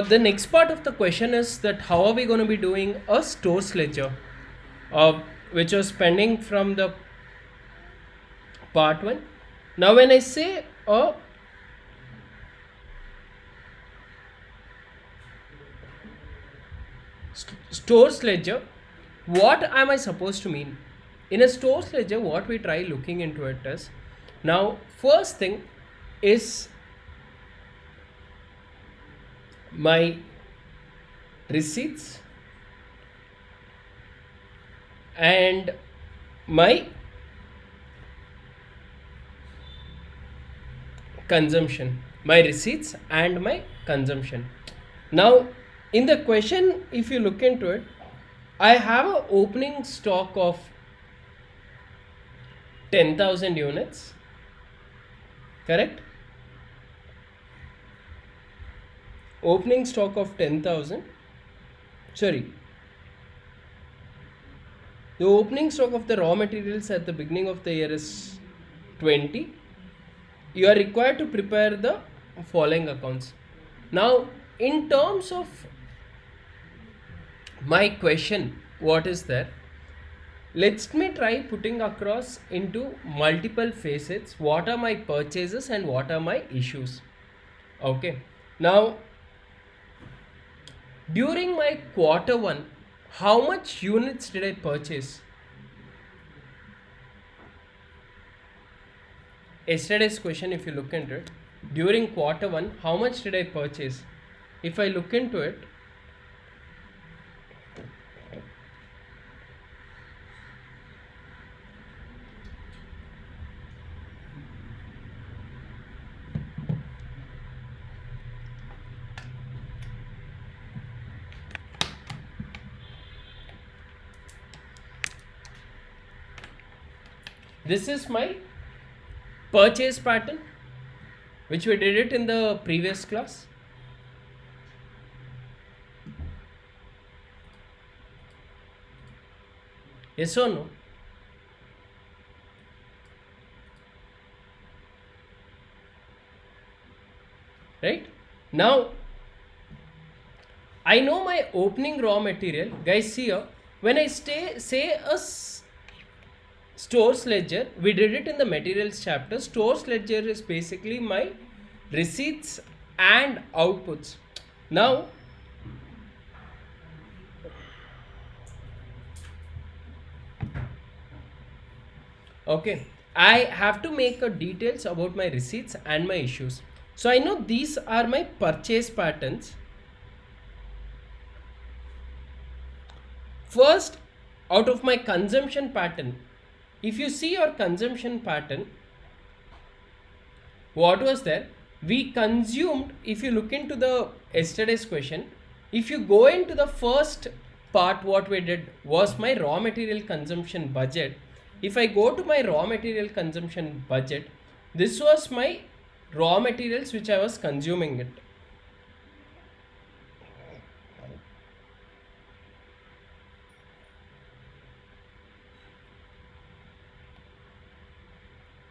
The next part of the question is that how are we going to be doing a stores ledger, which was pending from the part 1. Now when I say a stores ledger, what am I supposed to mean? In a stores ledger, what we try looking into it is, now first thing is my receipts and my consumption. My receipts and my consumption. Now in the question, if you look into it, I have an opening stock of 10,000 units, correct? Opening stock of 10,000, sorry, the opening stock of the raw materials at the beginning of the year is 20. You are required to prepare the following accounts. Now in terms of my question, what is there, let me try putting across into multiple facets what are my purchases and what are my issues. Okay, now during my quarter 1, how much units did I purchase? Yesterday's question, if you look into it, during quarter 1, how much did I purchase? If I look into it, this is my purchase pattern, which we did it in the previous class. Yes or no? Right? Now, I know my opening raw material. Guys, see here, when I say a stores ledger, we did it in the materials chapter. Stores ledger is basically my receipts and outputs. Now okay, I have to make a details about my receipts and my issues. So I know these are my purchase patterns. First, out of my consumption pattern, if you see your consumption pattern, what was there? We consumed, if you look into the yesterday's question, if you go into the first part, what we did was my raw material consumption budget. If I go to my raw material consumption budget, this was my raw materials which I was consuming it.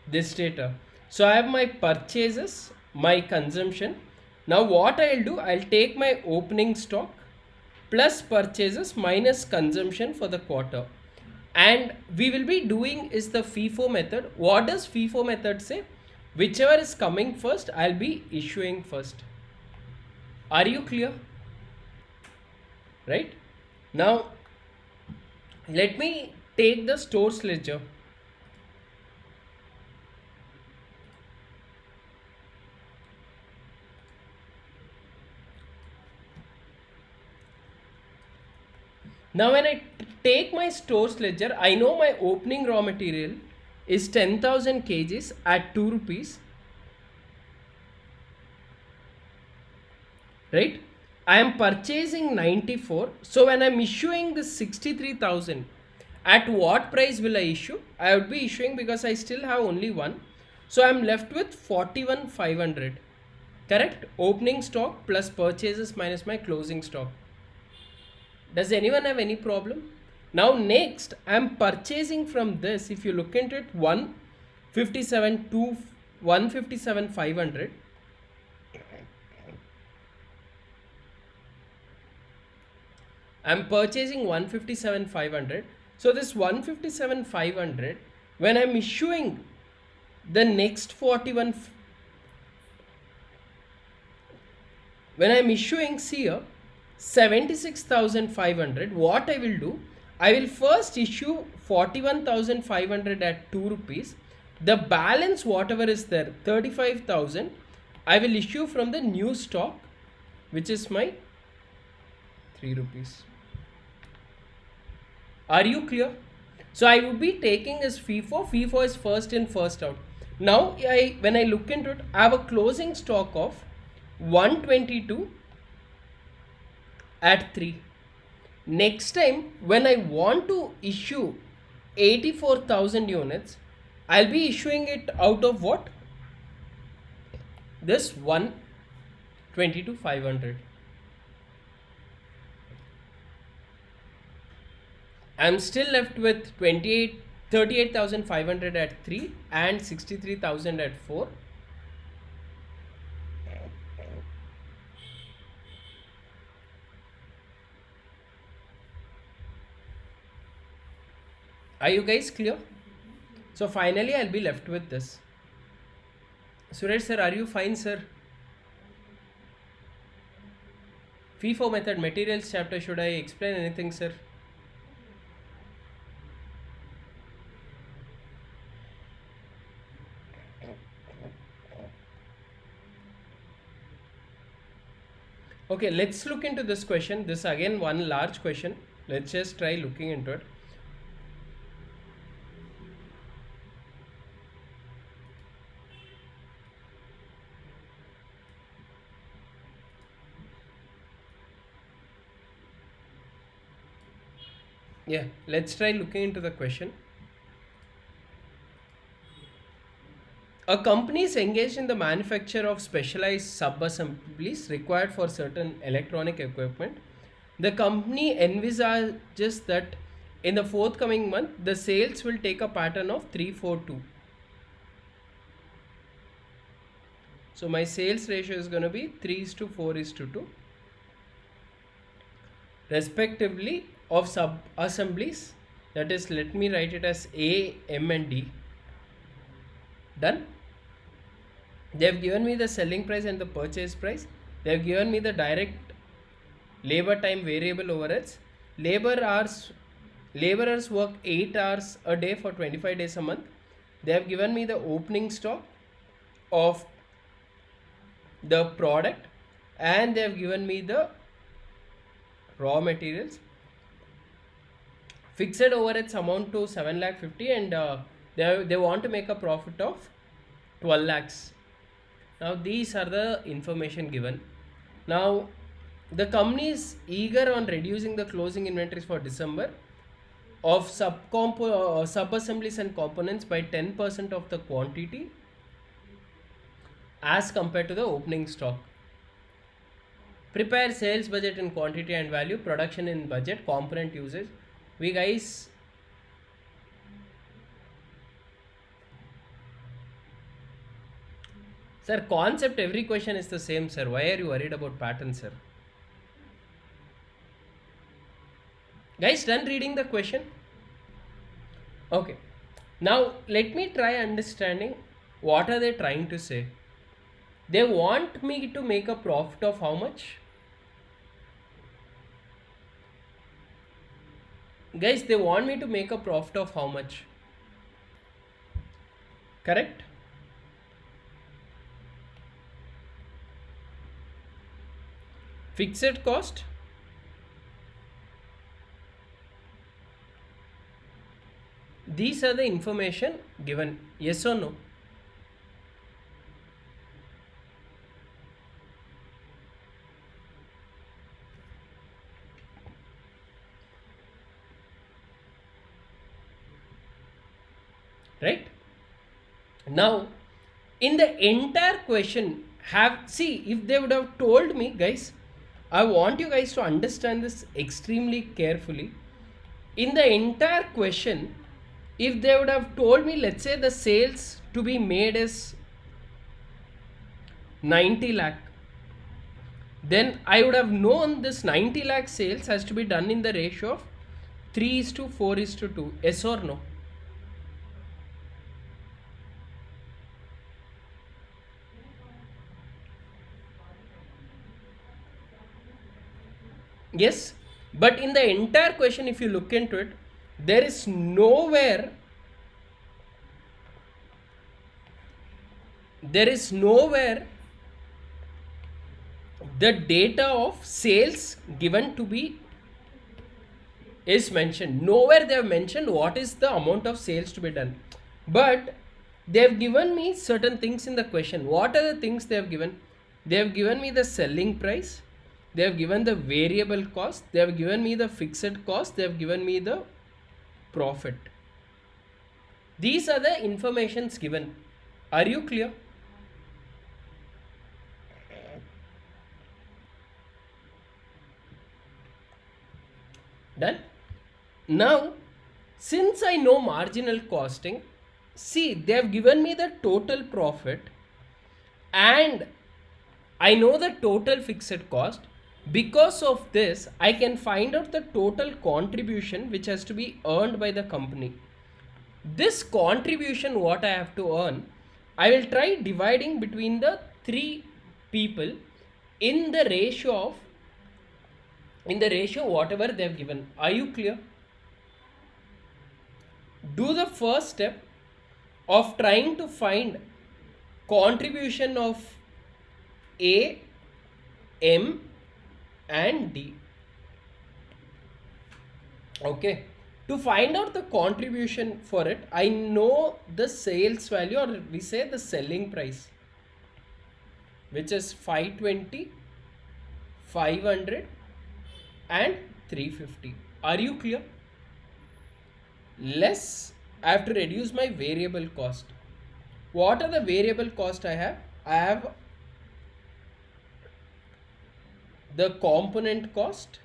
This data. So I have my purchases, my consumption. Now what I'll do, I'll take my opening stock plus purchases minus consumption for the quarter. And we will be doing is the FIFO method. What does FIFO method say? Whichever is coming first, I'll be issuing first. Are you clear? Right? Now, let me take the stores ledger. Now when I take my stores ledger, I know my opening raw material is 10,000 kgs at 2 rupees. Right? I am purchasing 94. So when I am issuing this 63,000, at what price will I issue? I would be issuing because I still have only one. So I am left with 41,500. Correct? Opening stock plus purchases minus my closing stock. Does anyone have any problem? Now next, I am purchasing from this. If you look into it, 157 to 157 500. I'm purchasing 157,500. So this 157,500, when I'm issuing the next 41, when I'm issuing here 76,500, what I will do, I will first issue 41,500 at 2 rupees. The balance, whatever is there, 35,000, I will issue from the new stock, which is my 3 rupees. Are you clear? So I would be taking as FIFO. FIFO is first in, first out. Now, when I look into it, I have a closing stock of 122 at 3. Next time, when I want to issue 84,000 units, I'll be issuing it out of what? This 122,500. I'm still left with 38,500 at 3 and 63,000 at 4. Are you guys clear? So finally I'll be left with this. Suresh sir, are you fine, sir? FIFO method materials chapter, should I explain anything, sir? Okay, let's look into this question. This again one large question. Let's just try looking into it. Yeah, let's try looking into the question. A company is engaged in the manufacture of specialized sub-assemblies required for certain electronic equipment. The company envisages that in the forthcoming month, the sales will take a pattern of 3-4-2. So my sales ratio is going to be 3:4:2, respectively, of sub-assemblies. That is, let me write it as A, M and D. Done. They have given me the selling price and the purchase price. They have given me the direct labor time variable overheads. Laborers work 8 hours a day for 25 days a month. They have given me the opening stock of the product, and they have given me the raw materials. Fixed overheads amount to 7,50,000, and they want to make a profit of 12 lakhs. Now these are the information given. Now the company is eager on reducing the closing inventories for December of sub-assemblies and components by 10% of the quantity as compared to the opening stock. Prepare sales budget in quantity and value, production in budget, component usage. We guys, sir, concept every question is the same, sir. Why are you worried about pattern, sir? Guys, done reading the question? Okay. Now let me try understanding what are they trying to say. They want me to make a profit of how much? Guys, they want me to make a profit of how much? Correct? Fixed cost. These are the information given. Yes or no? Right? Now, in the entire question, if they would have told me, guys, I want you guys to understand this extremely carefully. In the entire question, if they would have told me, let's say the sales to be made is 90 lakh, then I would have known this 90 lakh sales has to be done in the ratio of 3 is to 4 is to 2. Yes or no? Yes, but in the entire question, if you look into it, there is nowhere the data of sales given to be is mentioned. Nowhere they have mentioned what is the amount of sales to be done. But they have given me certain things in the question. What are the things they have given? They have given me the selling price. They have given the variable cost. They have given me the fixed cost. They have given me the profit. These are the informations given. Are you clear? Done? Now, since I know marginal costing, see, they have given me the total profit and I know the total fixed cost. Because of this, I can find out the total contribution which has to be earned by the company. This contribution, what I have to earn, I will try dividing between the three people in the ratio of whatever they have given. Are you clear? Do the first step of trying to find contribution of A, M and D. Okay, to find out the contribution for it, I know the sales value, or we say the selling price, which is 520, 500 and 350. Are you clear? Less, I have to reduce my variable cost. What are the variable cost I have? I have the component cost,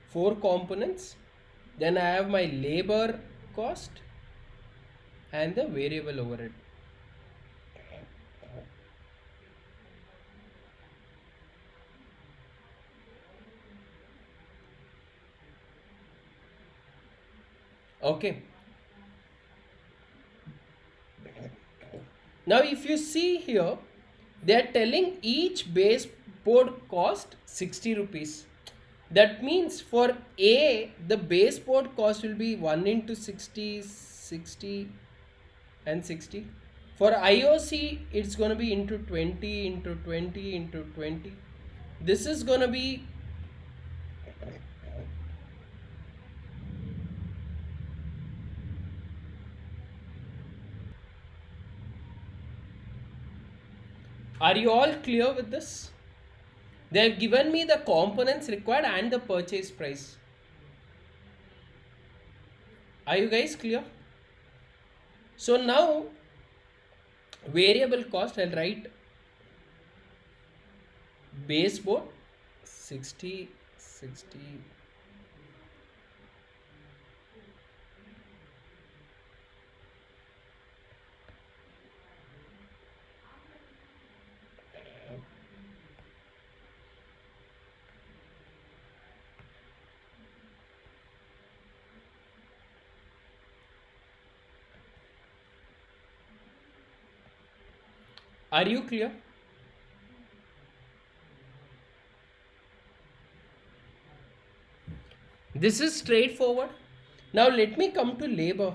four components, then I have my labor cost and the variable overhead. Okay, now if you see here, they are telling each baseboard cost 60 rupees. That means for A, the baseboard cost will be 1 into 60, 60 and 60. For IOC, it's going to be into 20 into 20 into 20. This is going to be Are you all clear with this? They have given me the components required and the purchase price. Are you guys clear? So now variable cost, I'll write baseboard 60, 60. Are you clear? This is straightforward. Now let me come to labor.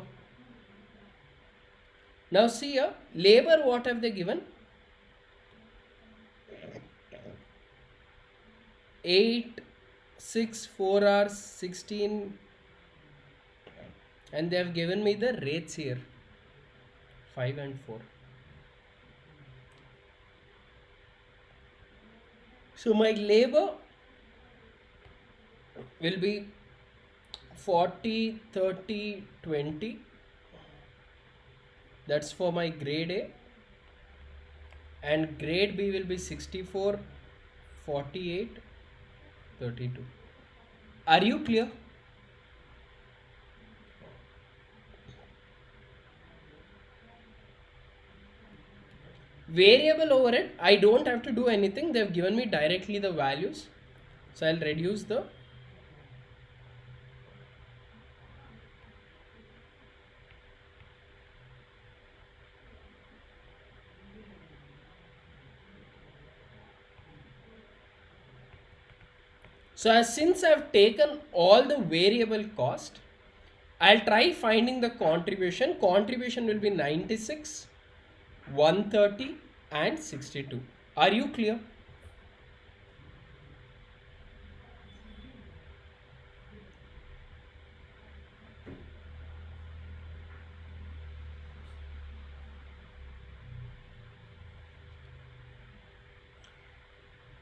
Now see here, labor, what have they given? 8, 6, 4 hours, 16, and they have given me the rates here 5 and 4. So my labor will be 40, 30, 20. That's for my grade A. And grade B will be 64, 48, 32. Are you clear? variable overhead, I don't have to do anything. They've given me directly the values. So I'll reduce the so as since I've taken all the variable cost, I'll try finding the contribution. Contribution will be 96, 130 and 62. Are you clear?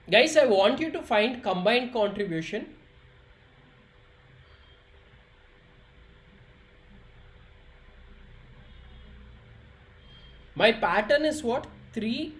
Guys, I want you to find combined contribution. My pattern is what? 3.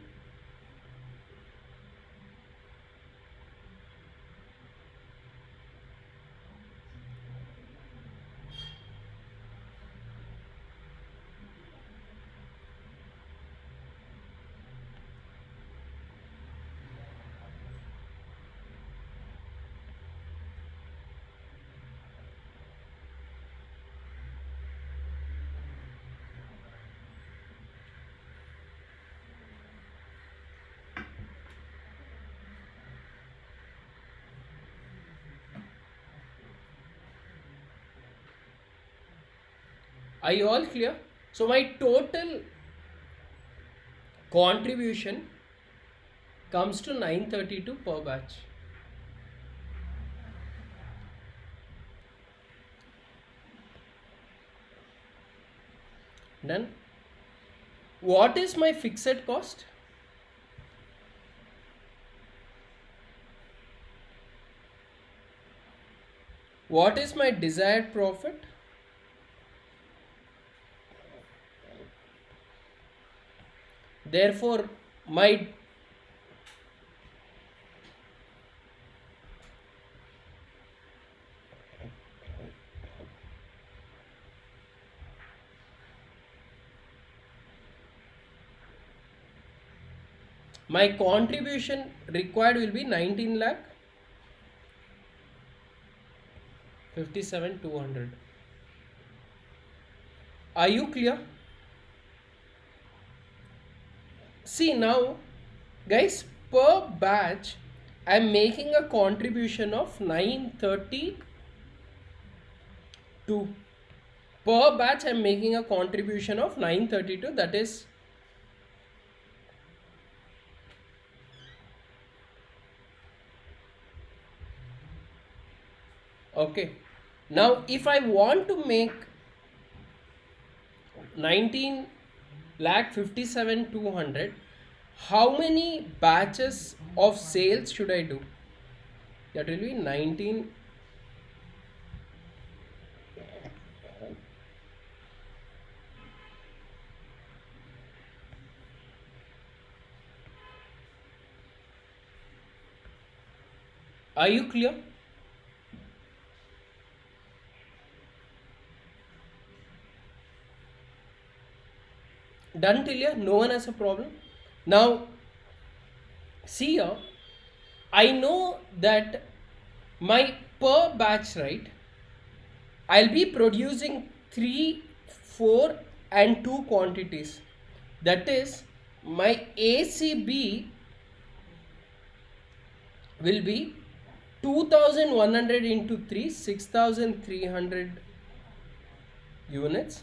Are you all clear? So my total contribution comes to 932 per batch. Done. What is my fixed cost? What is my desired profit? Therefore, my contribution required will be 19 lakh 57,200. Are you clear? See now, guys, per batch, I'm making a contribution of 932. Per batch, I'm making a contribution of 932. That is okay. Now, if I want to make 19 lakh 57,200, how many batches of sales should I do? That will be 19. Are you clear? Done till here? No one has a problem. Now, see here, I know that my per batch, right? I'll be producing 3, 4 and 2 quantities. That is, my ACB will be 2100 into 3, 6300 units.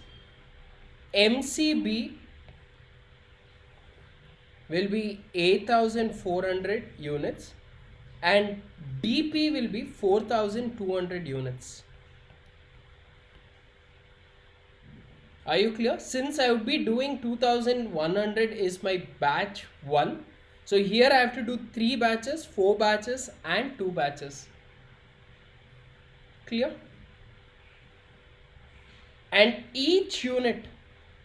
MCB will be 8400 units and DP will be 4200 units. Are you clear? Since I would be doing 2100 is my batch 1. So here I have to do 3 batches, 4 batches and 2 batches. Clear? And each unit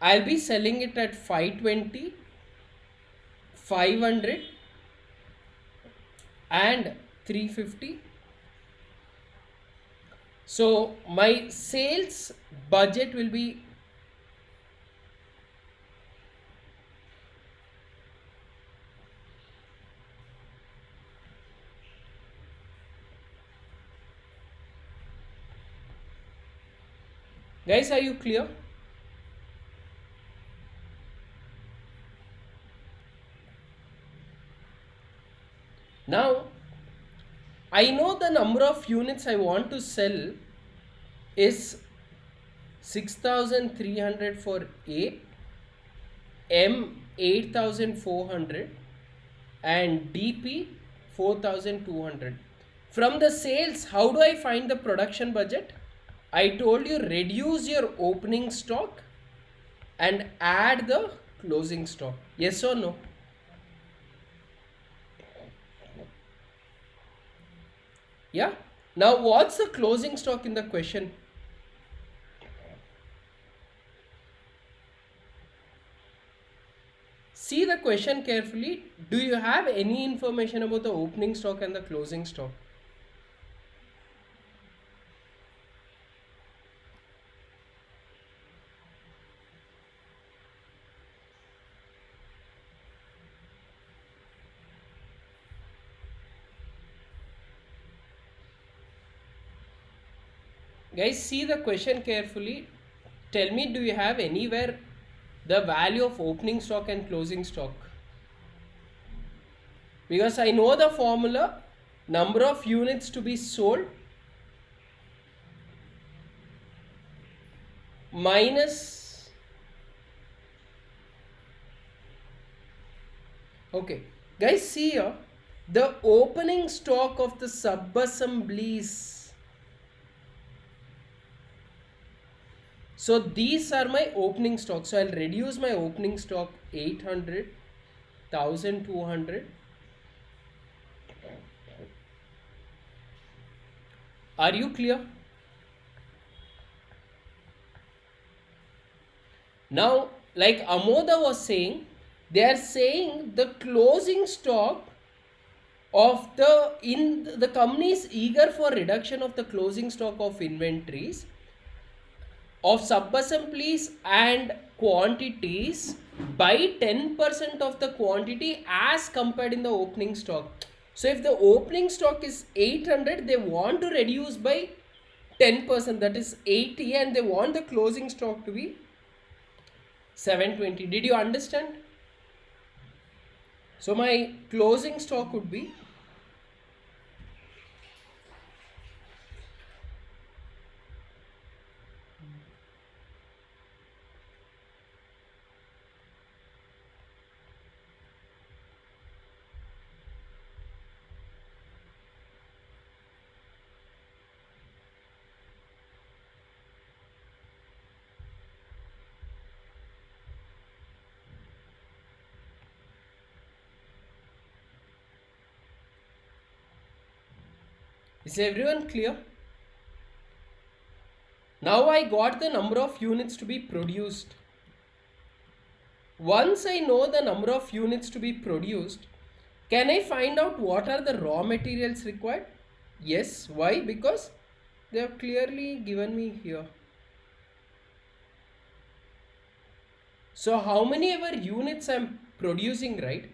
I'll be selling it at 520, 500 and 350. So my sales budget will be Guys, are you clear? Now, I know the number of units I want to sell is 6300 for A, M 8400 and DP 4200. From the sales, how do I find the production budget? I told you reduce your opening stock and add the closing stock. Yes or no? Yeah. Now what's the closing stock in the question? See the question carefully. Do you have any information about the opening stock and the closing stock? Guys, see the question carefully. Tell me, do you have anywhere the value of opening stock and closing stock? Because I know the formula, number of units to be sold minus, okay guys, see here, the opening stock of the sub assemblies. So these are my opening stock. So I'll reduce my opening stock 800, 1200. Are you clear? Now, like Amoda was saying, they are saying the closing stock of the company is eager for reduction of the closing stock of inventories of sub-assemblies and quantities by 10% of the quantity as compared in the opening stock. So if the opening stock is 800, they want to reduce by 10%, that is 80, and they want the closing stock to be 720. Did you understand? So my closing stock would be Is everyone clear? Now I got the number of units to be produced. Once I know the number of units to be produced, can I find out what are the raw materials required? Yes. Why? Because they have clearly given me here. So how many ever units I'm producing, right?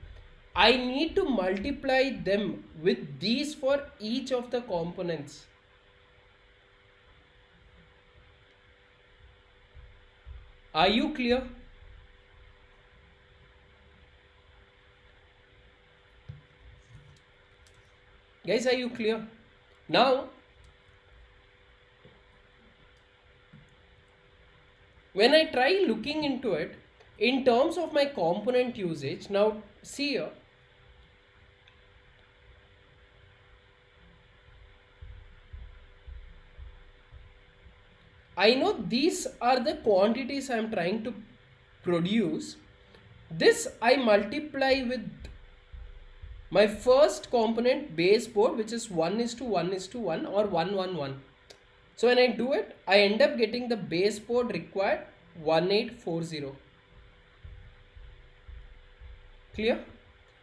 I need to multiply them with these for each of the components. Are you clear? Guys, are you clear? Now, when I try looking into it in terms of my component usage, now see here, I know these are the quantities I am trying to produce. This I multiply with my first component baseboard, which is 1:1:1 or 1:1:1. So when I do it, I end up getting the baseboard required 1840. Clear?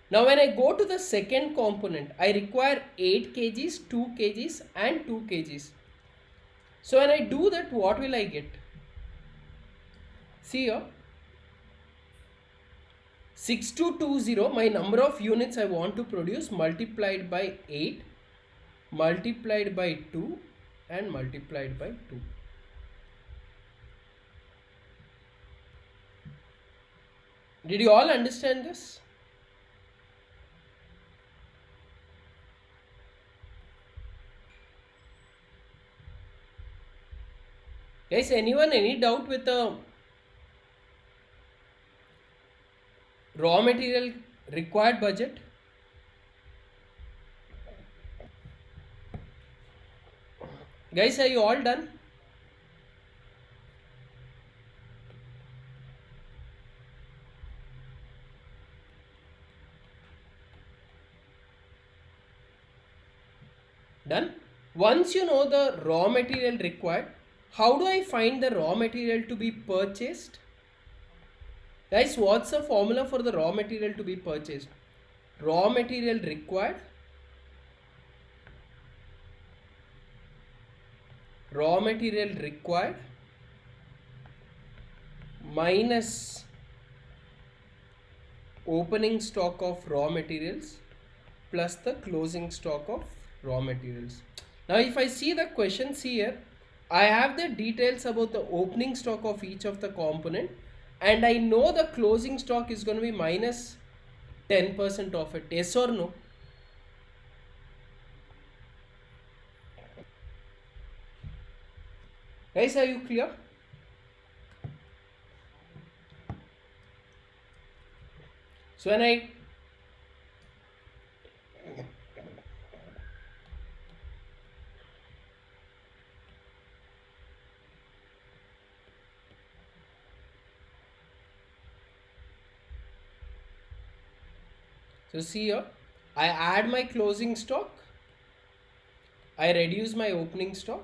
Now when I go to the second component, I require 8 kgs, 2 kgs and 2 kgs. So when I do that, what will I get? See here, 6220, my number of units I want to produce, multiplied by 8, multiplied by 2 and multiplied by 2. Did you all understand this? Guys, anyone any doubt with the raw material required budget? Guys, are you all done? Done? Once you know the raw material required, how do I find the raw material to be purchased? Guys, what's the formula for the raw material to be purchased? Raw material required, raw material required minus opening stock of raw materials plus the closing stock of raw materials. Now if I see the questions here, I have the details about the opening stock of each of the component, and I know the closing stock is going to be minus 10% of it. Yes or no? Guys, are you clear? So when I see here, I add my closing stock, I reduce my opening stock,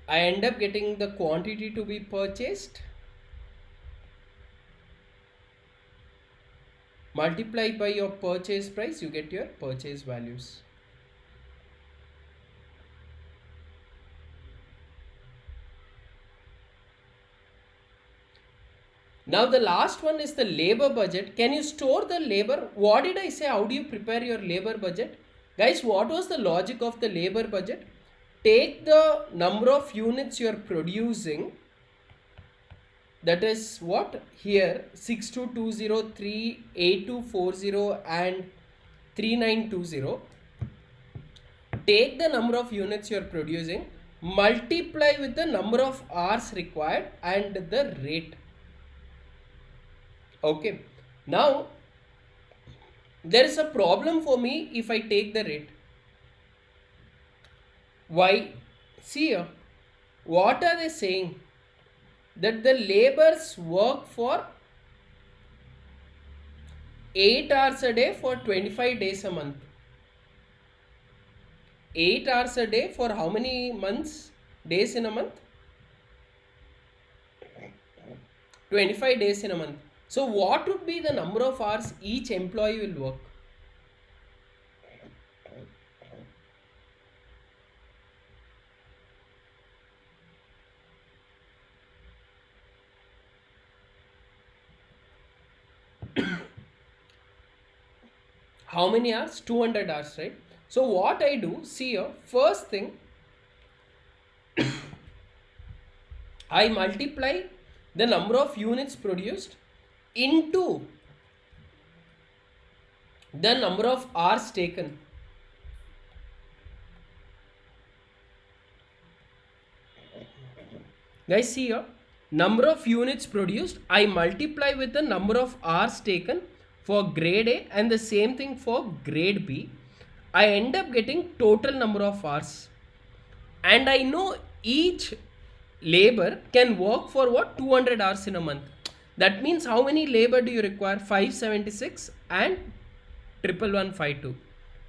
I end up getting the quantity to be purchased, multiply by your purchase price, you get your purchase values. Now the last one is the labor budget. Can you store the labor? What did I say? How do you prepare your labor budget? Guys, what was the logic of the labor budget? Take the number of units you are producing, that is what here 6220, 8240 and 3920. Take the number of units you are producing, multiply with the number of hours required and the rate. Okay, now there is a problem for me if I take the rate. Why? See here, what are they saying? That the laborers work for 8 hours a day for 25 days a month. 8 hours a day for how many months? Days in a month? 25 days in a month. So what would be the number of hours each employee will work? How many hours? 200 hours, right? So what I do, see here, first thing, I multiply the number of units produced into the number of hours taken. Guys, see here, number of units produced, I multiply with the number of hours taken for grade A and the same thing for grade B. I end up getting total number of hours. And I know each labor can work for what? 200 hours in a month. That means how many labor do you require? 576 and 11152.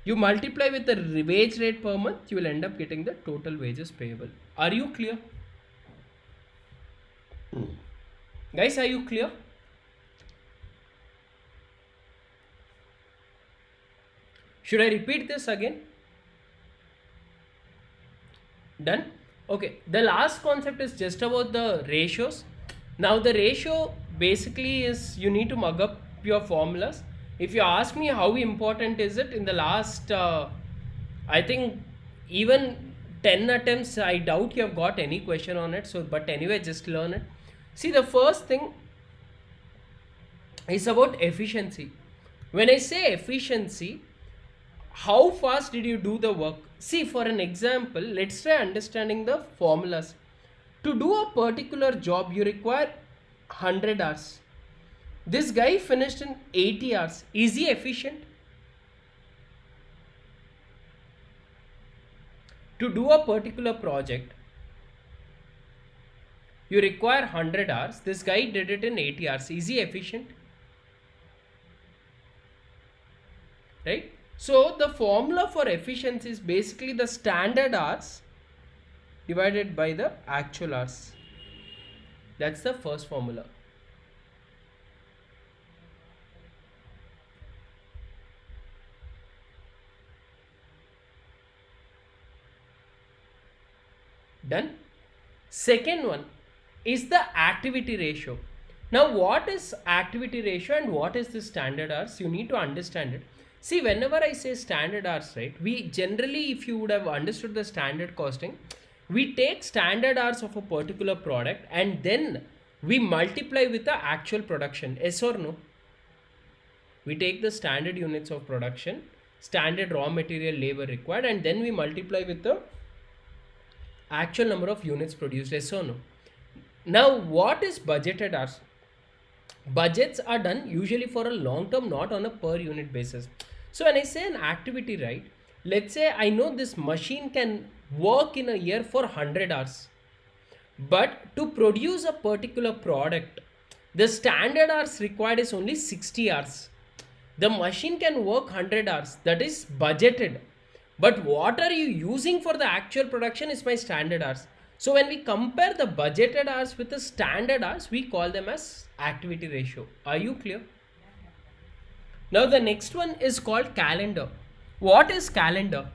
You multiply with the wage rate per month, you will end up getting the total wages payable. Are you clear? Guys, are you clear? Should I repeat this again? Done? Okay, the last concept is just about the ratios. Now the ratio basically is you need to mug up your formulas. If you ask me how important is it, in the last I think even 10 attempts, I doubt you have got any question on it. So but anyway, just learn it. See, the first thing, is about efficiency. When I say efficiency, how fast did you do the work? See, for an example, let's try understanding the formulas. To do a particular job, you require 100 hours. This guy finished in 80 hours. Is he efficient? To do a particular project, you require 100 hours. This guy did it in 80 hours. Is he efficient? Right? So the formula for efficiency is basically the standard hours divided by the actual hours. That's the first formula. Done. Second one is the activity ratio. Now, what is activity ratio and what is the standard hours? You need to understand it. See, whenever I say standard hours, right, we generally, if you would have understood the standard costing, we take standard hours of a particular product and then we multiply with the actual production. Yes or no? We take the standard units of production, standard raw material labor required, and then we multiply with the actual number of units produced. Yes or no? Now, what is budgeted hours? Budgets are done usually for a long term, not on a per unit basis. So when I say an activity, right, let's say I know this machine can work in a year for 100 hours, but to produce a particular product, the standard hours required is only 60 hours. The machine can work 100 hours, that is budgeted, but what are you using for the actual production is my standard hours. So when we compare the budgeted hours with the standard hours, we call them as activity ratio. Are you clear? Now the next one is called calendar. What is calendar?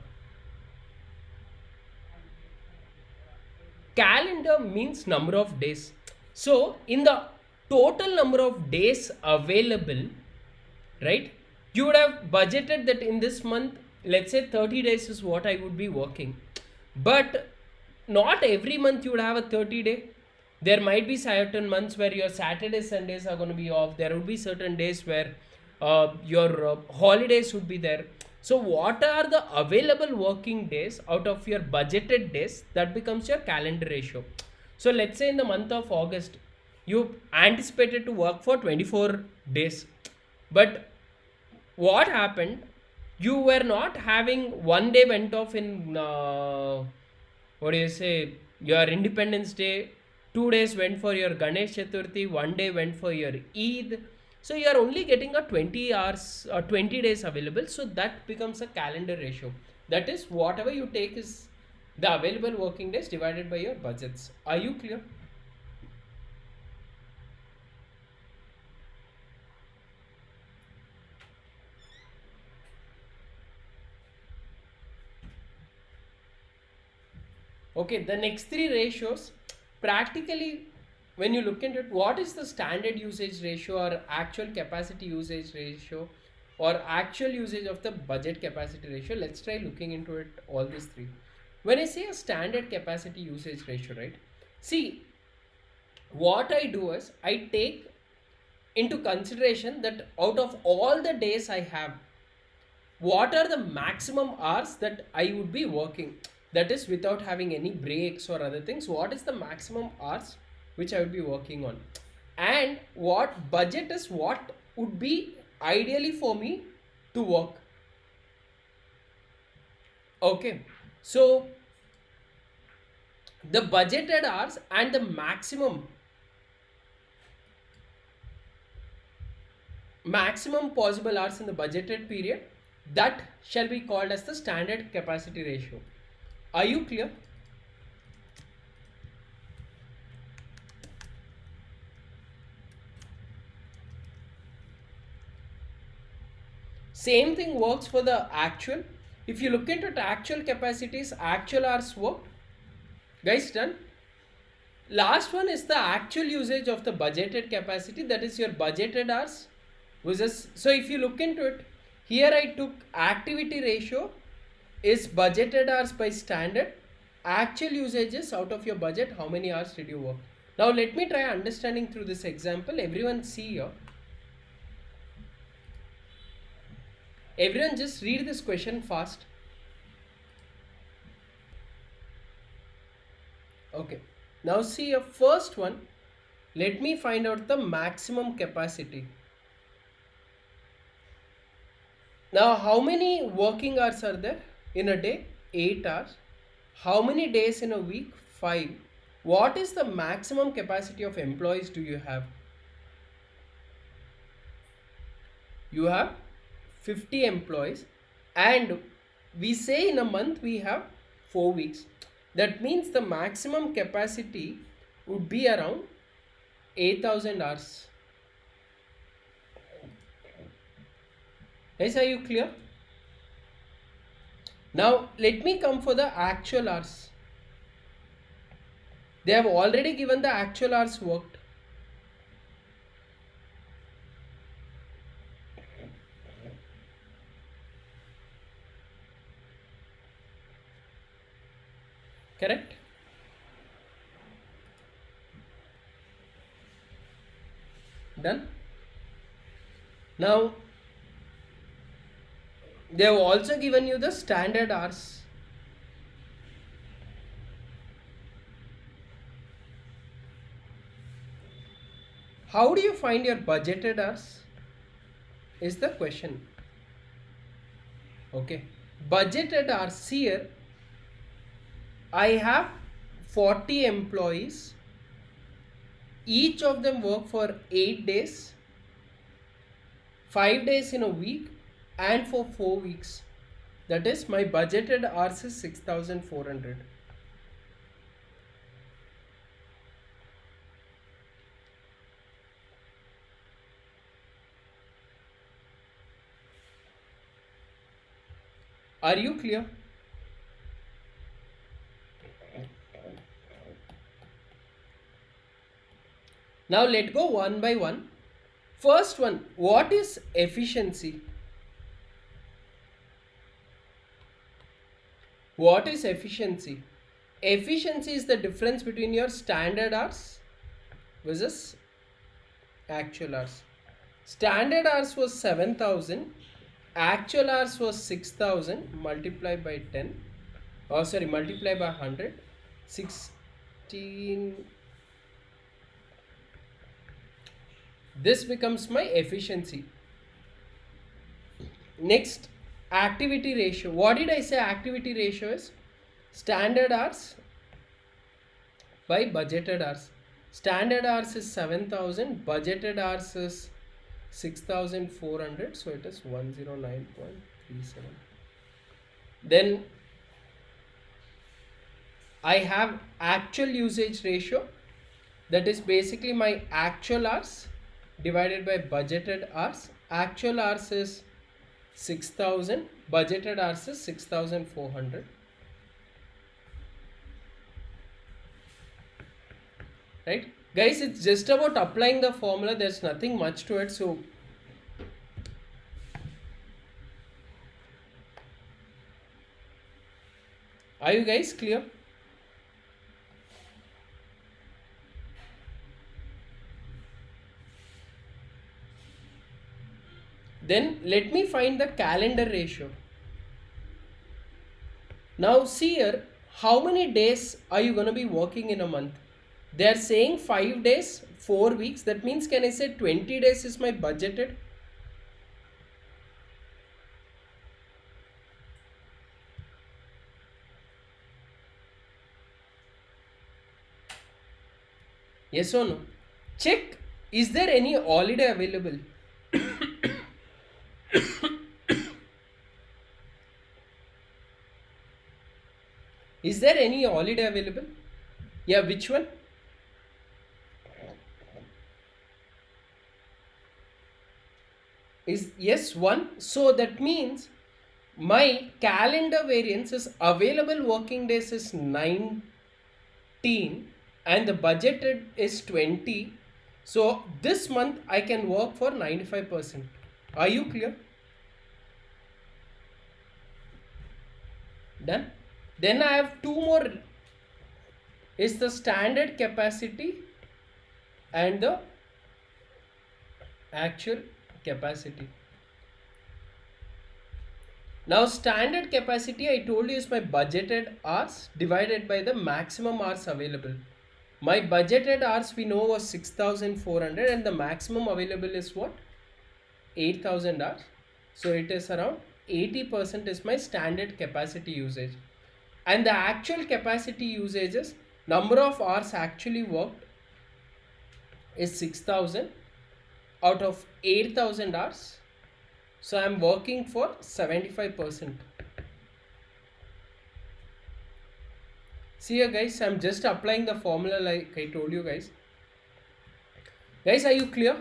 Calendar means number of days. So in the total number of days available, right, you would have budgeted that in this month, let's say 30 days is what I would be working, but not every month you would have a 30-day. There might be certain months where your Saturdays, Sundays are going to be off. There would be certain days where your holidays would be there. So what are the available working days out of your budgeted days? That becomes your calendar ratio. So let's say in the month of August, you anticipated to work for 24 days, but what happened, you were not having one day went off in what do you say, your Independence Day, 2 days went for your Ganesh Chaturthi, one day went for your Eid. So you are only getting a 20 hours or 20 days available. So that becomes a calendar ratio. That is, whatever you take is the available working days divided by your budgets. Are you clear? Okay, the next three ratios, practically, when you look into it, what is the standard usage ratio or actual capacity usage ratio or actual usage of the budget capacity ratio? Let's try looking into it, all these three. When I say a standard capacity usage ratio, right? See, what I do is I take into consideration that out of all the days I have, what are the maximum hours that I would be working, that is without having any breaks or other things. What is the maximum hours which I would be working on, and what budget is what would be ideally for me to work. Okay, so the budgeted hours and the maximum possible hours in the budgeted period, that shall be called as the standard capacity ratio. Are you clear? Same thing works for the actual. If you look into the actual capacities, actual hours worked. Guys, done. Last one is the actual usage of the budgeted capacity, that is your budgeted hours versus. So if you look into it, here I took activity ratio is budgeted hours by standard, actual usages out of your budget, how many hours did you work. Now let me try understanding through this example. Everyone see here. Everyone just read this question fast. Okay, now see a first one. Let me find out the maximum capacity. Now how many working hours are there in a day? 8 hours. How many days in a week? 5. What is the maximum capacity of employees do you have? You have 50 employees, and we say in a month we have 4 weeks. That means the maximum capacity would be around 8,000 hours. Guys, are you clear? Now let me come for the actual hours. They have already given the actual hours worked. Correct? Done? Now they have also given you the standard hours. How do you find your budgeted hours? Is the question. Okay, budgeted hours here. I have 40 employees. Each of them work for 8 days, 5 days in a week, and for 4 weeks. That is, my budgeted hours is 6,400. Are you clear? Now let's go one by one. First one, what is efficiency? What is efficiency? Efficiency is the difference between your standard hours versus actual hours. Standard hours was 7,000, actual hours was 6,000 multiplied by 10. Oh, sorry, multiplied by 100. 16. This becomes my efficiency. Next, activity ratio. What did I say activity ratio is? Standard hours by budgeted hours. Standard hours is 7,000, budgeted hours is 6,400, so it is 109.37. Then I have actual usage ratio, that is basically my actual hours divided by budgeted hours. Actual hours is 6,000, budgeted hours is 6,400. Right guys, it's just about applying the formula. There's nothing much to it. So are you guys clear? Then let me find the calendar ratio. Now see here, how many days are you going to be working in a month? They are saying 5 days, 4 weeks. That means, can I say 20 days is my budgeted? Yes or no? Check, is there any holiday available? Is there any holiday available? Yeah, which one? Is yes, one. So that means my calendar variance is available working days is 19 and the budgeted is 20. So this month I can work for 95%. Are you clear? Done. Then I have two more, is the standard capacity and the actual capacity. Now standard capacity I told you is my budgeted hours divided by the maximum hours available. My budgeted hours we know was 6400 and the maximum available is what? 8000 hours. So it is around 80% is my standard capacity usage. And the actual capacity usage is number of hours actually worked is 6000 out of 8000 hours. So I'm working for 75%. See here guys, I'm just applying the formula like I told you guys. Guys, are you clear?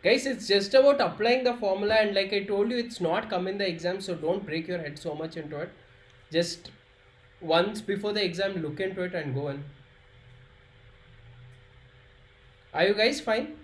Guys, it's just about applying the formula, and like I told you, it's not come in the exam, so don't break your head so much into it. Just once before the exam, look into it and go on. Are you guys fine?